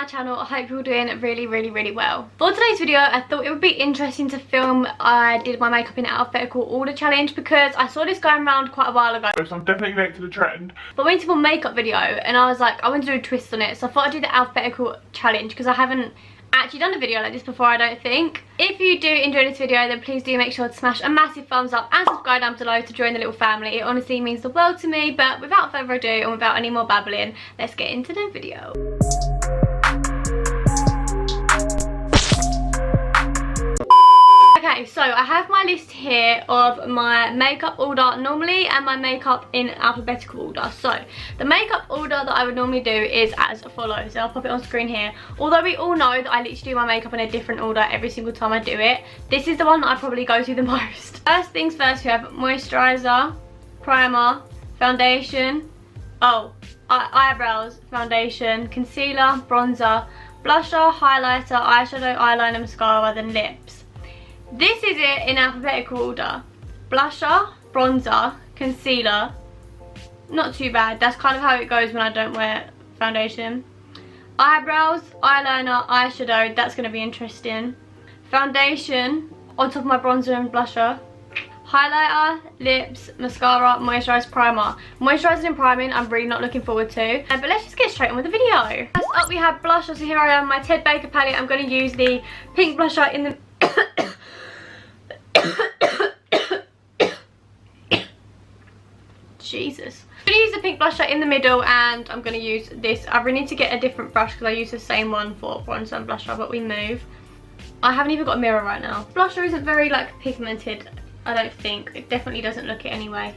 channel. I hope you're all doing really well. For today's video, I thought it would be interesting to film. I did my makeup in alphabetical order challenge because I saw this going around quite a while ago. So I'm definitely connected to the trend. But I went to film a makeup video and I was like, I want to do a twist on it. So I thought I'd do the alphabetical challenge because I haven't actually done a video like this before, I don't think. If you do enjoy this video, then please do make sure to smash a massive thumbs up and subscribe down below to join the little family. It honestly means the world to me. But without further ado and without any more babbling, let's get into the video. Okay, so I have my list here of my makeup order normally and my makeup in alphabetical order. So the makeup order that I would normally do is as follows. So I'll pop it on screen here. Although we all know that I literally do my makeup in a different order every single time I do it, this is the one that I probably go to the most. First things first, we have moisturizer, primer, foundation, eyebrows, foundation, concealer, bronzer, blusher, highlighter, eyeshadow, eyeliner, mascara, then lips. This is it in alphabetical order. Blusher, bronzer, concealer. Not too bad. That's kind of how it goes when I don't wear foundation. Eyebrows, eyeliner, eyeshadow. That's going to be interesting. Foundation on top of my bronzer and blusher. Highlighter, lips, mascara, moisturizer, primer. Moisturizing and priming I'm really not looking forward to. But let's just get straight on with the video. First up we have blusher. So here I am, my Ted Baker palette. I'm going to use the pink blusher in the... Jesus. I'm going to use the pink blusher in the middle and I'm going to use this. I really need to get a different brush because I use the same one for bronzer and blusher, but we move. I haven't even got a mirror right now. Blusher isn't very like pigmented, I don't think. It definitely doesn't look it anyway.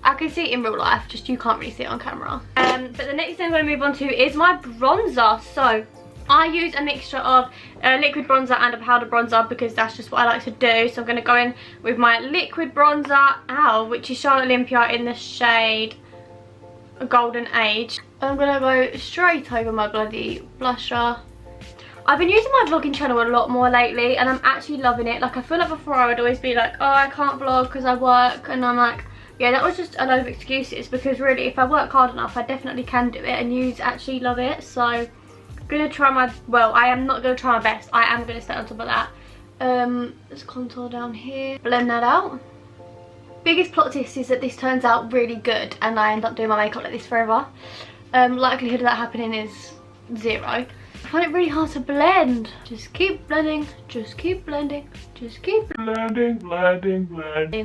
I can see it in real life, just you can't really see it on camera. But the next thing I'm going to move on to is my bronzer. So I use a mixture of liquid bronzer and a powder bronzer because that's just what I like to do. So I'm going to go in with my liquid bronzer, which is Charlotte Olympia in the shade Golden Age. I'm going to go straight over my bloody blusher. I've been using my vlogging channel a lot more lately and I'm actually loving it. Like I feel like before I would always be like, oh, I can't vlog because I work, and I'm like, yeah, that was just a load of excuses because really if I work hard enough I definitely can do it and you actually love it. So gonna try my, well, I am not gonna try my best. I am gonna stay on top of that. Let's contour down here, blend that out. Biggest plot twist is that this turns out really good and I end up doing my makeup like this forever. Likelihood of that happening is 0. I find it really hard to blend. Just keep blending, just keep blending, just keep blending.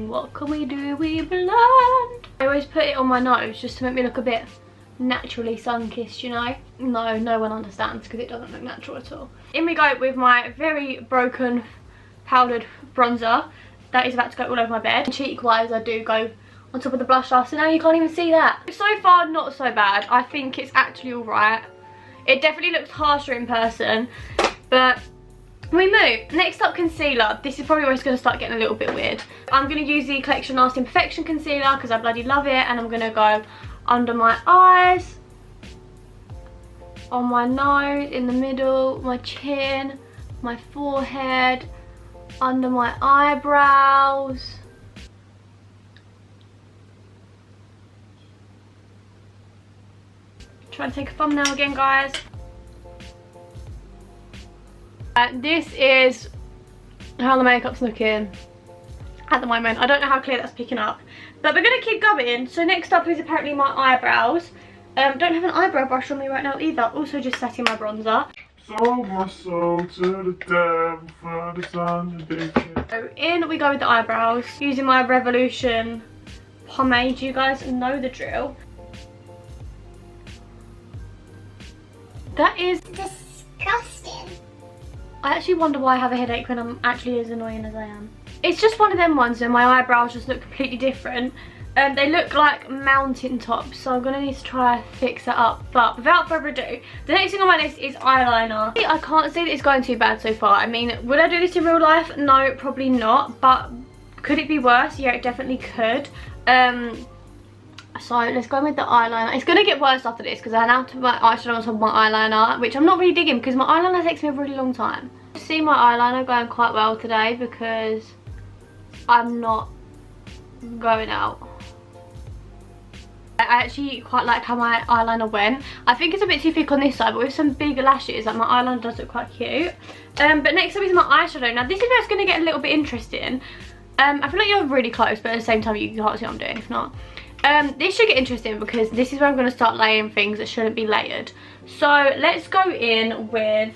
What can we do? We blend. I always put it on my nose just to make me look a bit naturally sun-kissed, you know. No one understands because it doesn't look natural at all. In we go with my very broken powdered bronzer that is about to go all over my bed. Cheek wise I do go on top of the blusher, so now you can't even see that. So far not so bad. I think it's actually alright. It definitely looks harsher in person, but we move. Next up, concealer. This is probably where it's going to start getting a little bit weird. I'm going to use the Collection Nasty Imperfection concealer because I bloody love it, and I'm going to go under my eyes, on my nose, in the middle, my chin, my forehead, under my eyebrows. Try to take a thumbnail again, guys. This is how the makeup's looking at the moment. I don't know how clear that's picking up, but we're going to keep going. So next up is apparently my eyebrows. Don't have an eyebrow brush on me right now either. Also just setting my bronzer. Sold my soul to the devil for the sun. So in we go with the eyebrows. Using my Revolution pomade. You guys know the drill. That is disgusting. I actually wonder why I have a headache when I'm actually as annoying as I am. It's just one of them ones where my eyebrows just look completely different. They look like mountain tops, so I'm going to need to try to fix that up. But without further ado, the next thing on my list is eyeliner. I can't say that it's going too bad so far. I mean, would I do this in real life? No, probably not. But could it be worse? Yeah, it definitely could. So let's go with the eyeliner. It's going to get worse after this because I now put my eyeshadow on top of my eyeliner, which I'm not really digging because my eyeliner takes me a really long time. I see my eyeliner going quite well today because I'm not going out. I actually quite like how my eyeliner went. I think it's a bit too thick on this side, but with some bigger lashes, like my eyeliner does look quite cute. But next up is my eyeshadow. Now this is where it's going to get a little bit interesting. I feel like you're really close, but at the same time you can't see what I'm doing if not. This should get interesting because this is where I'm going to start layering things that shouldn't be layered. So let's go in with,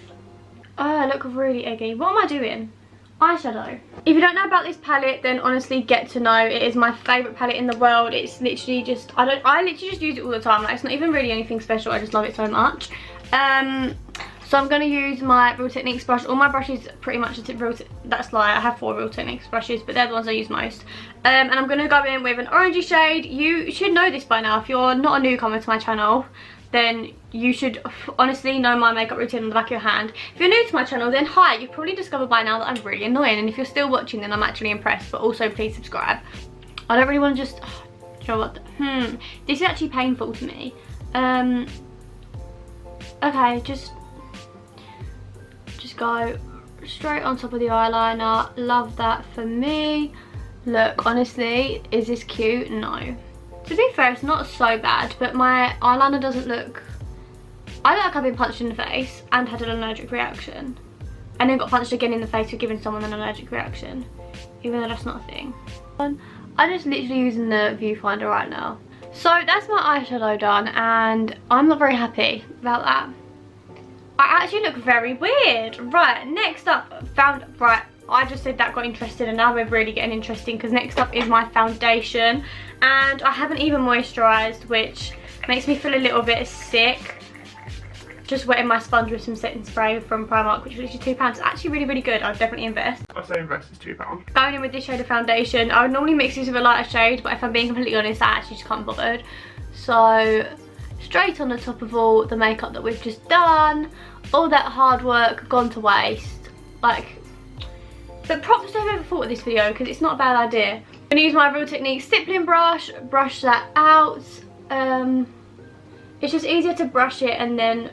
oh, I look really eggy. What am I doing? Eyeshadow. If you don't know about this palette, then honestly get to know. It is my favourite palette in the world. It's literally just, I literally just use it all the time. Like, it's not even really anything special, I just love it so much. So I'm going to use my Real Techniques brush. All my brushes pretty much are that's lie, I have 4 Real Techniques brushes, but they're the ones I use most. And I'm going to go in with an orangey shade. You should know this by now. If you're not a newcomer to my channel, then you should honestly know my makeup routine on the back of your hand. If you're new to my channel, then hi, you've probably discovered by now that I'm really annoying, and if you're still watching, then I'm actually impressed, but also please subscribe. I don't really want to just, do you know what, this is actually painful to me. Okay, just go straight on top of the eyeliner. Love that for me. Look, honestly, is this cute? No. To be fair, it's not so bad, but my eyeliner doesn't look, I look like I've been punched in the face and had an allergic reaction, and then got punched again in the face for giving someone an allergic reaction, even though that's not a thing. I'm just literally using the viewfinder right now. So that's my eyeshadow done, and I'm not very happy about that. I actually look very weird. Right, next up, I just said that got interested, and now we're really getting interesting because next up is my foundation, and I haven't even moisturised, which makes me feel a little bit sick. Just wetting my sponge with some setting spray from Primark, which was literally £2. It's actually really, really good. I'd definitely invest. I say invest is £2. Going in with this shade of foundation. I would normally mix this with a lighter shade, but if I'm being completely honest, I actually just can't be bothered. So straight on the top of all the makeup that we've just done. All that hard work gone to waste. Like, but props to whoever thought of this video, because it's not a bad idea. I'm gonna use my Real Techniques stippling brush, brush that out. It's just easier to brush it and then,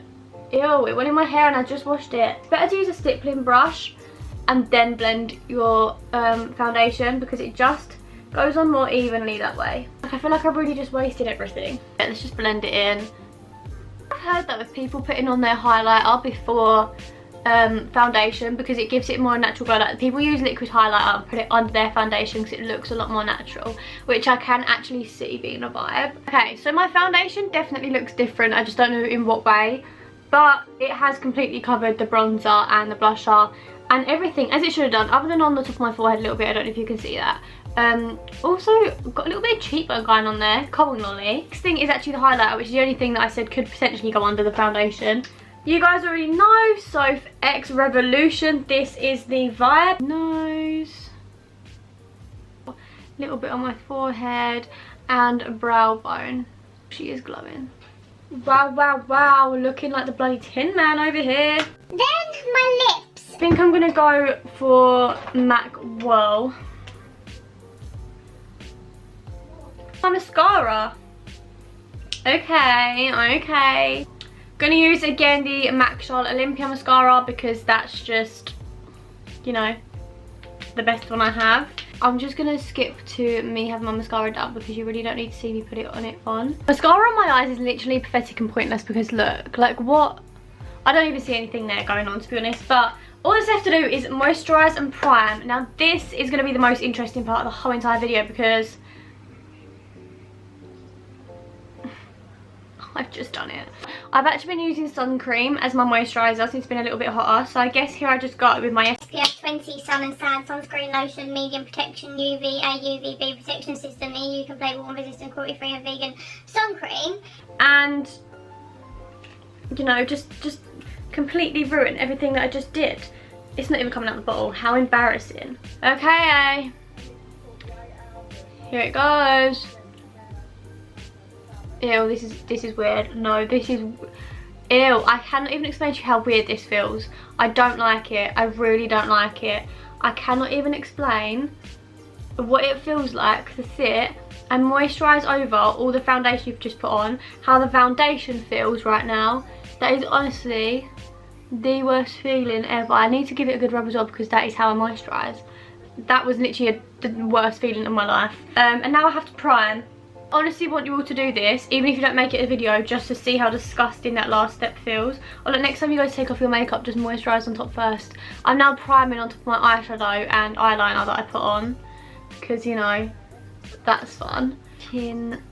ew, it went in my hair and I just washed it. It's better to use a stippling brush and then blend your foundation, because it just goes on more evenly that way. Like, I feel like I've really just wasted everything. Yeah, let's just blend it in. I've heard that with people putting on their highlighter before foundation, because it gives it more natural glow. Like, people use liquid highlighter and put it under their foundation because it looks a lot more natural, which I can actually see being a vibe. Okay, so my foundation definitely looks different. I just don't know in what way, but it has completely covered the bronzer and the blusher and everything as it should have done, other than on the top of my forehead a little bit. I don't know if you can see that. Also got a little bit of cheekbone going on there, coal nolly. Next thing is actually the highlighter, which is the only thing that I said could potentially go under the foundation. You guys already know, so for X Revolution, this is the vibe. Nose, a little bit on my forehead and brow bone. She is glowing. Wow, wow, wow, looking like the bloody Tin Man over here. Then my lips. I think I'm gonna go for MAC Whirl. My mascara. Okay. Gonna use again the MAC Charlotte Olympia mascara, because that's just, you know, the best one I have. I'm just gonna skip to me having my mascara done, because you really don't need to see me put it on. Mascara on my eyes is literally pathetic and pointless, because look, like what? I don't even see anything there going on, to be honest. But all that's left to do is moisturise and prime. Now this is gonna be the most interesting part of the whole entire video, because I've just done it. I've actually been using sun cream as my moisturiser since it's been a little bit hotter, so I guess here I just got it with my SPF 20 Sun and Sand Sunscreen Lotion, Medium Protection UVA UVB Protection System, EU Complete Warm Resistant Cruelty Free and Vegan Sun Cream. And, you know, just completely ruin everything that I just did. It's not even coming out the bottle. How embarrassing. Okay, here it goes. Ew, this is weird. No, this is, ew, I cannot even explain to you how weird this feels. I don't like it. I really don't like it. I cannot even explain what it feels like to sit and moisturise over all the foundation you've just put on. How the foundation feels right now. That is honestly the worst feeling ever. I need to give it a good rub as well, because that is how I moisturise. That was literally the worst feeling of my life. And now I have to prime. Honestly want you all to do this, even if you don't make it a video, just to see how disgusting that last step feels. Or like next time you guys take off your makeup, just moisturise on top first. I'm now priming on top of my eyeshadow and eyeliner that I put on, because you know, that's fun. Chin,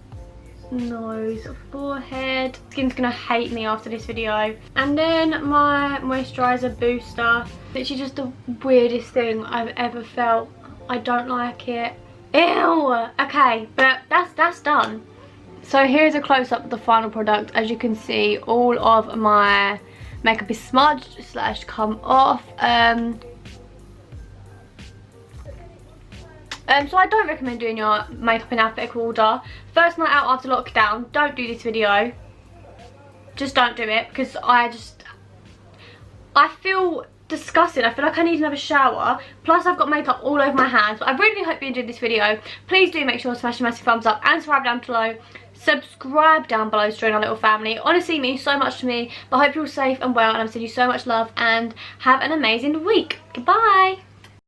nose, forehead. Skin's gonna hate me after this video. And then my moisturiser booster. Literally just the weirdest thing I've ever felt. I don't like it. Ew! Okay, but that's done. So here's a close-up of the final product. As you can see, all of my makeup is smudged / come off. So I don't recommend doing your makeup in alphabetical order. First night out after lockdown, don't do this video. Just don't do it, because I feel disgusted. I feel like I need another shower. Plus I've got makeup all over my hands. But I really hope you enjoyed this video. Please do make sure to smash a massive thumbs up and subscribe down below. Subscribe down below to join our little family. Honestly, it means so much to me. But I hope you're all safe and well, and I'm sending you so much love, and have an amazing week. Goodbye.